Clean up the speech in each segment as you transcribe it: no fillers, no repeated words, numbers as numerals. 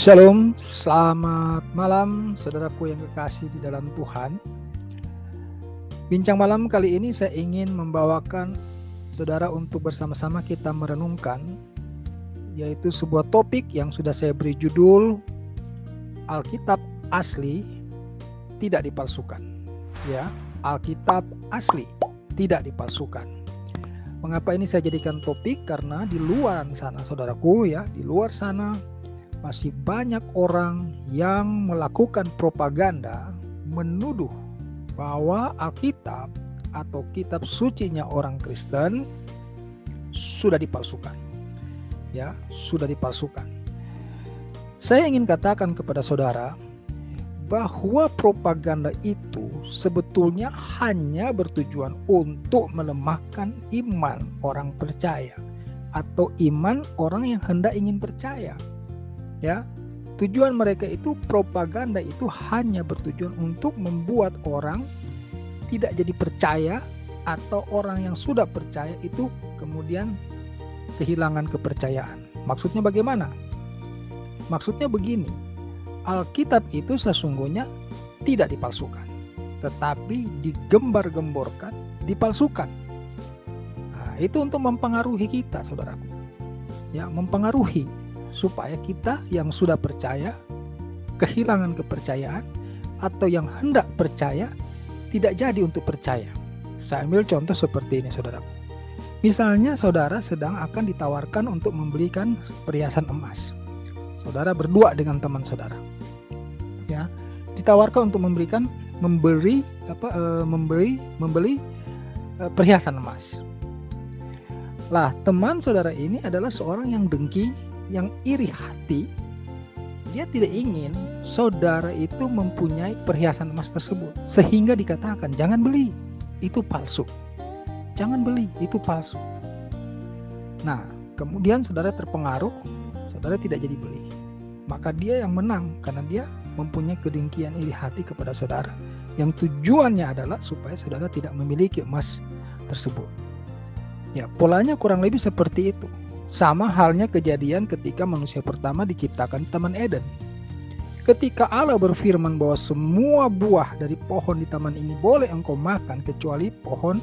Shalom, selamat malam saudaraku yang kekasih di dalam Tuhan. Bincang malam kali ini saya ingin membawakan saudara untuk bersama-sama kita merenungkan, yaitu sebuah topik yang sudah saya beri judul Alkitab asli tidak dipalsukan. Ya, Alkitab asli tidak dipalsukan. Mengapa ini saya jadikan topik? Karena di luar sana saudaraku ya, di luar sana masih banyak orang yang melakukan propaganda menuduh bahwa Alkitab atau kitab sucinya orang Kristen sudah dipalsukan. Ya, sudah dipalsukan. Saya ingin katakan kepada saudara bahwa propaganda itu sebetulnya hanya bertujuan untuk melemahkan iman orang percaya atau iman orang yang hendak ingin percaya. Ya, tujuan mereka itu, propaganda itu hanya bertujuan untuk membuat orang tidak jadi percaya, atau orang yang sudah percaya itu kemudian kehilangan kepercayaan. Maksudnya bagaimana? Maksudnya begini, Alkitab itu sesungguhnya tidak dipalsukan, tetapi digembar-gemborkan, dipalsukan. Nah, itu untuk mempengaruhi kita, saudaraku. Ya, mempengaruhi supaya kita yang sudah percaya kehilangan kepercayaan, atau yang hendak percaya tidak jadi untuk percaya. Saya ambil contoh seperti ini, saudaraku. Misalnya saudara sedang akan ditawarkan untuk membelikan perhiasan emas. Saudara berdua dengan teman saudara. Ya, ditawarkan untuk membeli perhiasan emas. Lah, teman saudara ini adalah seorang yang dengki, yang iri hati. Dia tidak ingin saudara itu mempunyai perhiasan emas tersebut, sehingga dikatakan jangan beli, itu palsu. Jangan beli, itu palsu. Nah, kemudian saudara terpengaruh, saudara tidak jadi beli. Maka dia yang menang karena dia mempunyai kedengkian iri hati kepada saudara, yang tujuannya adalah supaya saudara tidak memiliki emas tersebut. Ya, polanya kurang lebih seperti itu. Sama halnya kejadian ketika manusia pertama diciptakan di Taman Eden. Ketika Allah berfirman bahwa semua buah dari pohon di taman ini boleh engkau makan kecuali pohon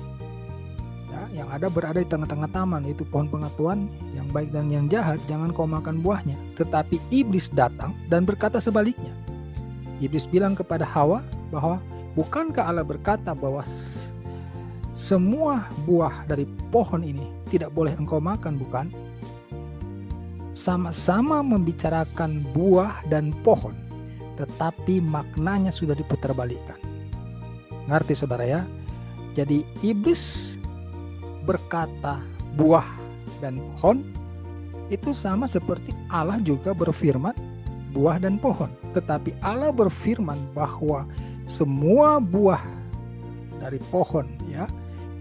ya, yang berada di tengah-tengah taman, yaitu pohon pengetahuan yang baik dan yang jahat, jangan kau makan buahnya. Tetapi iblis datang dan berkata sebaliknya. Iblis bilang kepada Hawa bahwa bukankah Allah berkata bahwa semua buah dari pohon ini tidak boleh engkau makan, bukan? Sama-sama membicarakan buah dan pohon, tetapi maknanya sudah diputarbalikkan. Ngerti saudara ya? Jadi iblis berkata buah dan pohon itu sama seperti Allah juga berfirman buah dan pohon. Tetapi Allah berfirman bahwa semua buah dari pohon ya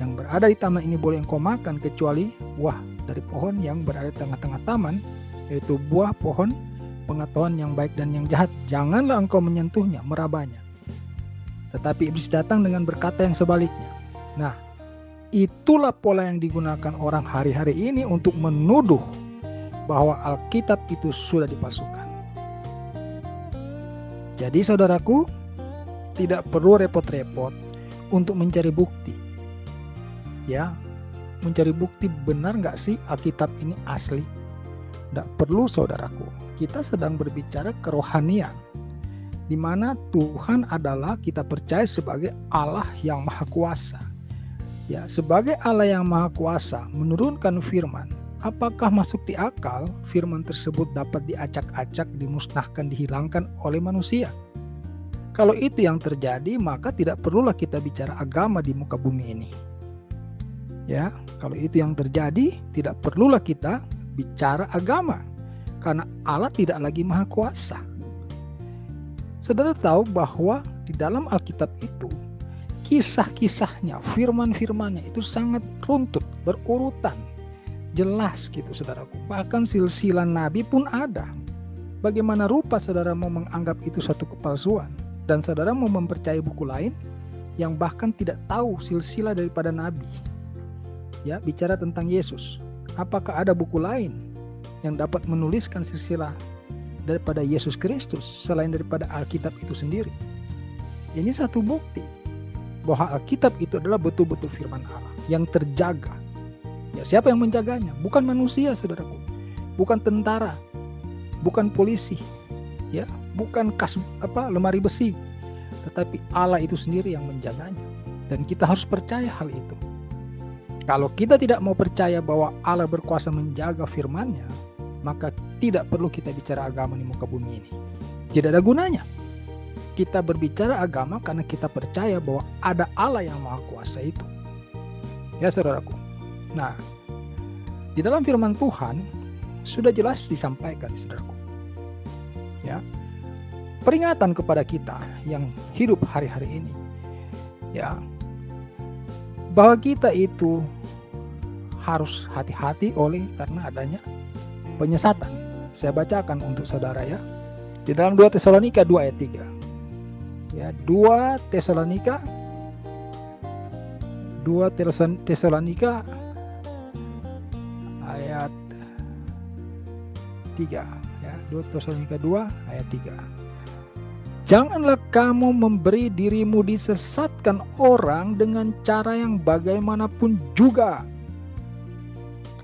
yang berada di taman ini boleh engkau makan kecuali buah dari pohon yang berada di tengah-tengah taman, yaitu buah pohon pengetahuan yang baik dan yang jahat. Janganlah engkau menyentuhnya, merabanya. Tetapi iblis datang dengan berkata yang sebaliknya. Nah, itulah pola yang digunakan orang hari-hari ini untuk menuduh bahwa Alkitab itu sudah dipalsukan. Jadi saudaraku, tidak perlu repot-repot untuk mencari bukti. Ya, mencari bukti benar nggak sih Alkitab ini asli? Tidak perlu saudaraku, kita sedang berbicara kerohanian, di mana Tuhan adalah kita percaya sebagai Allah yang Maha Kuasa. Ya, sebagai Allah yang Maha Kuasa menurunkan firman, apakah masuk di akal firman tersebut dapat diacak-acak, dimusnahkan, dihilangkan oleh manusia? Kalau itu yang terjadi, maka tidak perlulah kita bicara agama di muka bumi ini. Ya, kalau itu yang terjadi, tidak perlulah kita bicara agama, karena Allah tidak lagi Maha Kuasa. Saudara tahu bahwa di dalam Alkitab itu kisah-kisahnya, firman-firmannya itu sangat runtut, berurutan, jelas gitu saudaraku. Bahkan silsilah nabi pun ada. Bagaimana rupa saudara mau menganggap itu satu kepalsuan, dan saudara mau mempercayai buku lain yang bahkan tidak tahu silsilah daripada nabi. Ya, bicara tentang Yesus. Apakah ada buku lain yang dapat menuliskan silsilah daripada Yesus Kristus, selain daripada Alkitab itu sendiri. Ini satu bukti bahwa Alkitab itu adalah betul-betul firman Allah yang terjaga. Ya, siapa yang menjaganya? Bukan manusia, saudaraku. Bukan tentara, bukan polisi, ya, bukan lemari besi, tetapi Allah itu sendiri yang menjaganya. Dan kita harus percaya hal itu. Kalau kita tidak mau percaya bahwa Allah berkuasa menjaga firman-Nya, maka tidak perlu kita bicara agama di muka bumi ini. Tidak ada gunanya. Kita berbicara agama karena kita percaya bahwa ada Allah yang Maha Kuasa itu. Ya, saudaraku. Nah, di dalam firman Tuhan sudah jelas disampaikan, saudaraku. Ya, peringatan kepada kita yang hidup hari-hari ini, ya, bahwa kita itu harus hati-hati karena adanya penyesatan. Saya bacakan untuk saudara, ya, di dalam 2 Tesalonika 2 ayat 3. Ya, 2 Tesalonika ayat 3, ya, 2 Tesalonika 2 ayat 3. Janganlah kamu memberi dirimu disesatkan orang dengan cara yang bagaimanapun juga.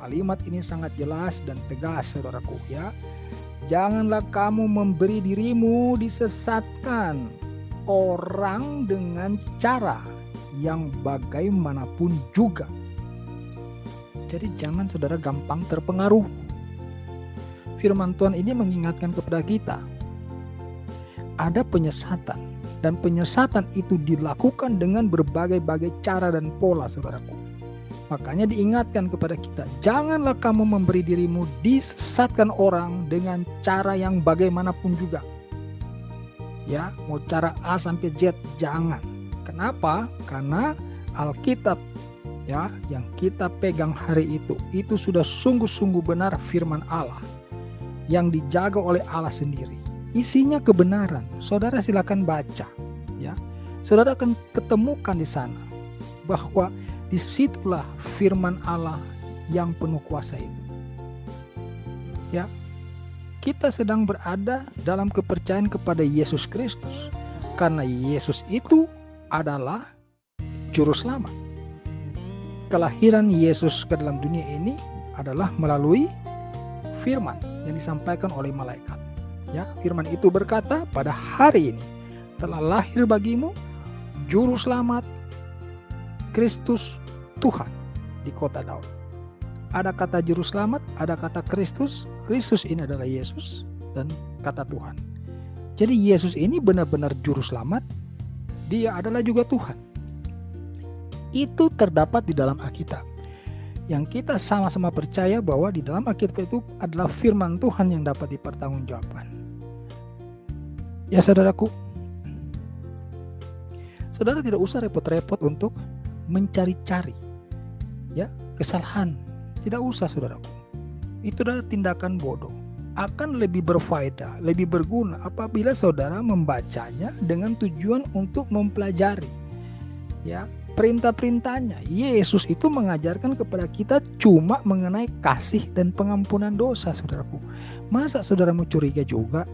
Kalimat ini sangat jelas dan tegas, saudaraku, ya. Janganlah kamu memberi dirimu disesatkan orang dengan cara yang bagaimanapun juga. Jadi jangan saudara gampang terpengaruh. Firman Tuhan ini mengingatkan kepada kita, ada penyesatan, dan penyesatan itu dilakukan dengan berbagai-bagai cara dan pola, saudaraku. Makanya diingatkan kepada kita, janganlah kamu memberi dirimu disesatkan orang dengan cara yang bagaimanapun juga. Ya, mau cara A sampai Z, jangan. Kenapa? Karena Alkitab, ya, yang kita pegang hari itu sudah sungguh-sungguh benar firman Allah yang dijaga oleh Allah sendiri. Isinya kebenaran. Saudara silakan baca, ya. Saudara akan ketemukan di sana bahwa disitulah firman Allah yang penuh kuasa itu. Ya, kita sedang berada dalam kepercayaan kepada Yesus Kristus, karena Yesus itu adalah juru selamat. Kelahiran Yesus ke dalam dunia ini adalah melalui firman yang disampaikan oleh malaikat. Ya, firman itu berkata, pada hari ini telah lahir bagimu juru selamat, Kristus Tuhan, di kota Daud. Ada kata juru selamat, ada kata Kristus. Kristus ini adalah Yesus dan kata Tuhan. Jadi Yesus ini benar-benar juru selamat. Dia adalah juga Tuhan. Itu terdapat di dalam Alkitab. Yang kita sama-sama percaya bahwa di dalam Alkitab itu adalah firman Tuhan yang dapat dipertanggungjawabkan. Ya, saudaraku, saudara tidak usah repot-repot untuk mencari-cari, ya, kesalahan. Tidak usah, saudaraku. Itu adalah tindakan bodoh. Akan lebih berfaedah, lebih berguna apabila saudara membacanya dengan tujuan untuk mempelajari, ya, perintah-perintahnya. Yesus itu mengajarkan kepada kita cuma mengenai kasih dan pengampunan dosa, saudaraku. Masa saudara mau curiga juga?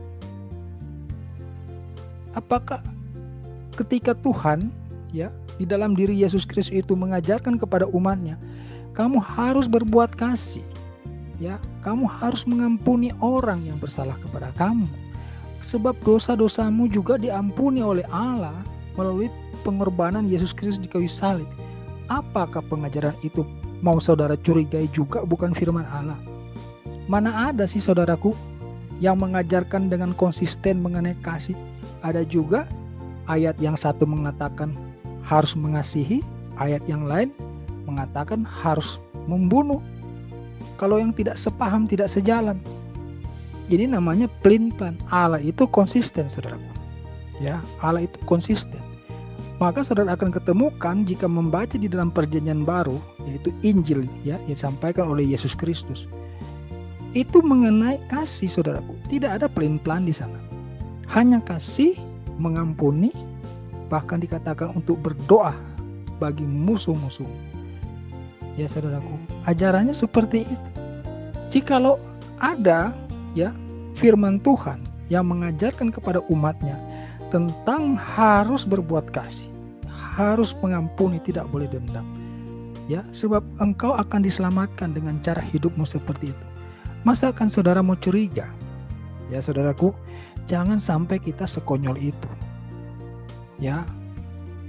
Apakah ketika Tuhan, ya, di dalam diri Yesus Kristus itu mengajarkan kepada umatnya, kamu harus berbuat kasih, ya, kamu harus mengampuni orang yang bersalah kepada kamu, sebab dosa-dosamu juga diampuni oleh Allah melalui pengorbanan Yesus Kristus di kayu salib. Apakah pengajaran itu mau saudara curigai juga bukan firman Allah? Mana ada sih, saudaraku, yang mengajarkan dengan konsisten mengenai kasih? Ada juga ayat yang satu mengatakan harus mengasihi, ayat yang lain mengatakan harus membunuh. Kalau yang tidak sepaham, tidak sejalan. Ini namanya pelin-pelan. Allah itu konsisten, saudaraku. Ya, Allah itu konsisten. Maka saudara akan ketemukan jika membaca di dalam perjanjian baru, yaitu Injil, ya, yang disampaikan oleh Yesus Kristus. Itu mengenai kasih, saudaraku. Tidak ada pelin-pelan di sana. Hanya kasih, mengampuni, bahkan dikatakan untuk berdoa bagi musuh-musuh. Ya, saudaraku, ajarannya seperti itu. Jikalau ada, ya, firman Tuhan yang mengajarkan kepada umatnya tentang harus berbuat kasih, harus mengampuni, tidak boleh dendam. Ya, sebab engkau akan diselamatkan dengan cara hidupmu seperti itu. Masa akan saudara mau curiga? Ya saudaraku, jangan sampai kita sekonyol itu. Ya,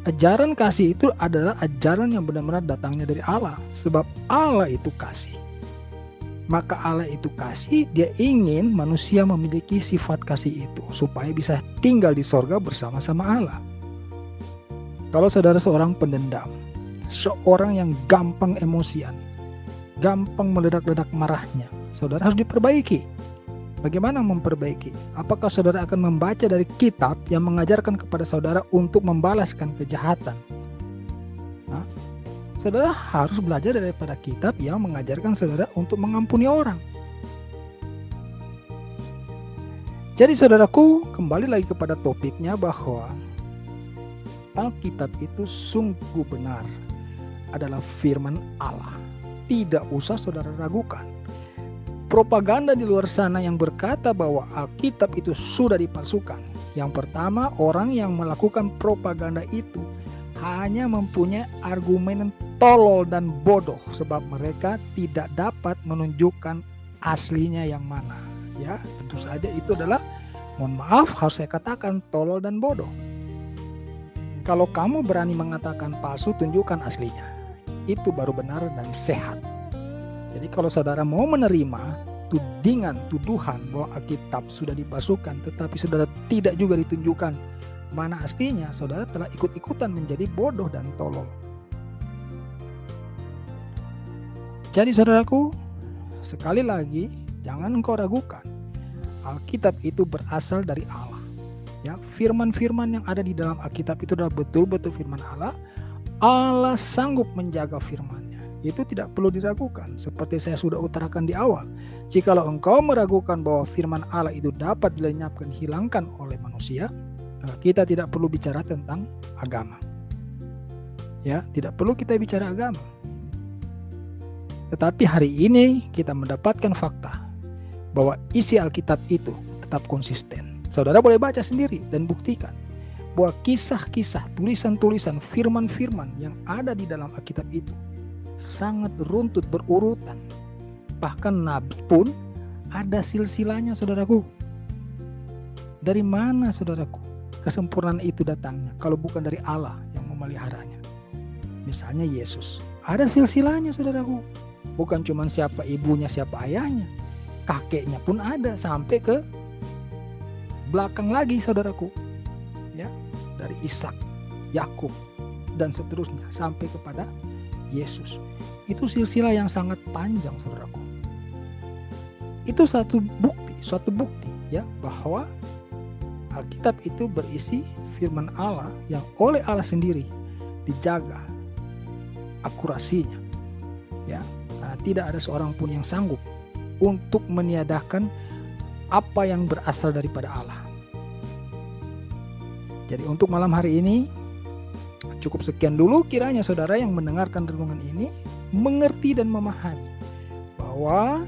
ajaran kasih itu adalah ajaran yang benar-benar datangnya dari Allah. Sebab Allah itu kasih. Maka Allah itu kasih, dia ingin manusia memiliki sifat kasih itu supaya bisa tinggal di sorga bersama-sama Allah. Kalau saudara seorang pendendam, seorang yang gampang emosian, gampang meledak-ledak marahnya, saudara harus diperbaiki. Bagaimana memperbaiki? Apakah saudara akan membaca dari kitab yang mengajarkan kepada saudara untuk membalaskan kejahatan? Nah, saudara harus belajar daripada kitab yang mengajarkan saudara untuk mengampuni orang. Jadi saudaraku, kembali lagi kepada topiknya bahwa Alkitab itu sungguh benar adalah firman Allah. Tidak usah saudara ragukan. Propaganda di luar sana yang berkata bahwa Alkitab itu sudah dipalsukan. Yang pertama, orang yang melakukan propaganda itu hanya mempunyai argumen tolol dan bodoh sebab mereka tidak dapat menunjukkan aslinya yang mana. Ya, tentu saja itu adalah, mohon maaf harus saya katakan, tolol dan bodoh. Kalau kamu berani mengatakan palsu, tunjukkan aslinya. Itu baru benar dan sehat. Jadi kalau saudara mau menerima tuduhan bahwa Alkitab sudah dipalsukan, tetapi saudara tidak juga ditunjukkan mana aslinya, saudara telah ikut-ikutan menjadi bodoh dan tolol. Jadi saudaraku, sekali lagi jangan engkau ragukan. Alkitab itu berasal dari Allah. Ya, firman-firman yang ada di dalam Alkitab itu adalah betul-betul firman Allah. Allah sanggup menjaga firman-Nya. Itu tidak perlu diragukan. Seperti saya sudah utarakan di awal. Jikalau engkau meragukan bahwa firman Allah itu dapat dilenyapkan, hilangkan oleh manusia, kita tidak perlu bicara tentang agama. Ya, tidak perlu kita bicara agama. Tetapi hari ini kita mendapatkan fakta bahwa isi Alkitab itu tetap konsisten. Saudara boleh baca sendiri dan buktikan bahwa kisah-kisah, tulisan-tulisan, firman-firman yang ada di dalam Alkitab itu sangat runtut berurutan. Bahkan Nabi pun ada silsilahnya, saudaraku. Dari mana, saudaraku, kesempurnaan itu datangnya kalau bukan dari Allah yang memeliharanya? Misalnya Yesus, ada silsilahnya, saudaraku. Bukan cuma siapa ibunya, siapa ayahnya, kakeknya pun ada sampai ke belakang lagi, saudaraku. Ya, dari Ishak, Yakub, dan seterusnya sampai kepada Yesus. Itu silsilah yang sangat panjang, saudaraku. Itu suatu bukti ya bahwa Alkitab itu berisi firman Allah yang oleh Allah sendiri dijaga akurasinya. Ya, karena tidak ada seorang pun yang sanggup untuk meniadakan apa yang berasal daripada Allah. Jadi untuk malam hari ini cukup sekian dulu, kiranya saudara yang mendengarkan renungan ini mengerti dan memahami bahwa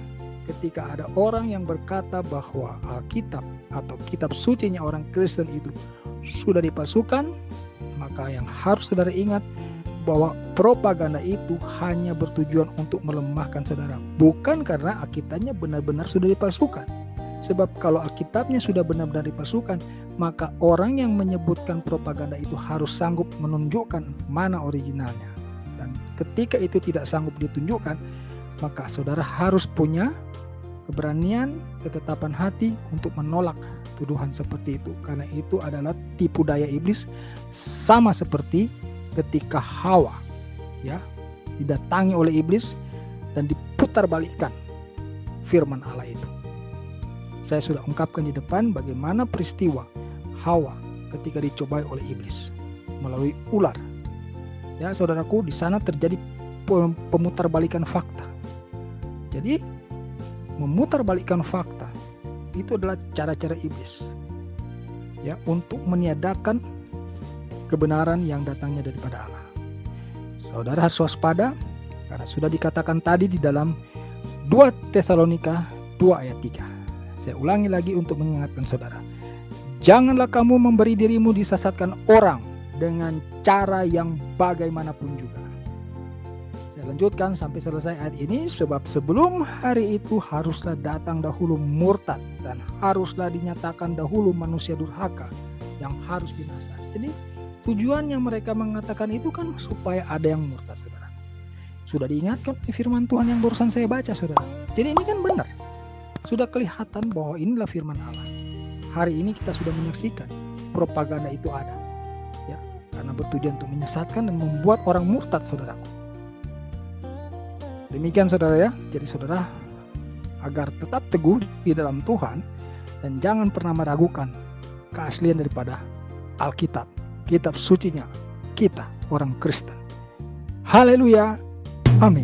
ketika ada orang yang berkata bahwa Alkitab atau kitab sucinya orang Kristen itu sudah dipalsukan, maka yang harus saudara ingat bahwa propaganda itu hanya bertujuan untuk melemahkan saudara, bukan karena Alkitabnya benar-benar sudah dipalsukan. Sebab kalau Alkitabnya sudah benar-benar dipalsukan, maka orang yang menyebutkan propaganda itu harus sanggup menunjukkan mana originalnya. Dan ketika itu tidak sanggup ditunjukkan, maka saudara harus punya keberanian, ketetapan hati untuk menolak tuduhan seperti itu. Karena itu adalah tipu daya iblis, sama seperti ketika Hawa ya didatangi oleh iblis dan diputarbalikkan firman Allah itu. Saya sudah ungkapkan di depan bagaimana peristiwa Hawa ketika dicobai oleh iblis melalui ular. Ya, saudaraku, di sana terjadi pemutarbalikan fakta. Jadi memutarbalikkan fakta itu adalah cara-cara iblis ya untuk meniadakan kebenaran yang datangnya daripada Allah. Saudara harus waspada karena sudah dikatakan tadi di dalam 2 Tesalonika 2 ayat 3. Saya ulangi lagi untuk mengingatkan saudara. Janganlah kamu memberi dirimu disesatkan orang dengan cara yang bagaimanapun juga. Saya lanjutkan sampai selesai ayat ini, sebab sebelum hari itu haruslah datang dahulu murtad dan haruslah dinyatakan dahulu manusia durhaka yang harus binasa. Jadi tujuannya mereka mengatakan itu kan supaya ada yang murtad, saudara. Sudah diingatkan firman Tuhan yang barusan saya baca, saudara. Jadi ini kan benar. Sudah kelihatan bahwa inilah firman Allah. Hari ini kita sudah menyaksikan propaganda itu ada. Ya, karena bertujuan untuk menyesatkan dan membuat orang murtad, saudaraku. Demikian saudara ya. Jadi saudara, agar tetap teguh di dalam Tuhan dan jangan pernah meragukan keaslian daripada Alkitab, kitab sucinya kita orang Kristen. Haleluya. Amin.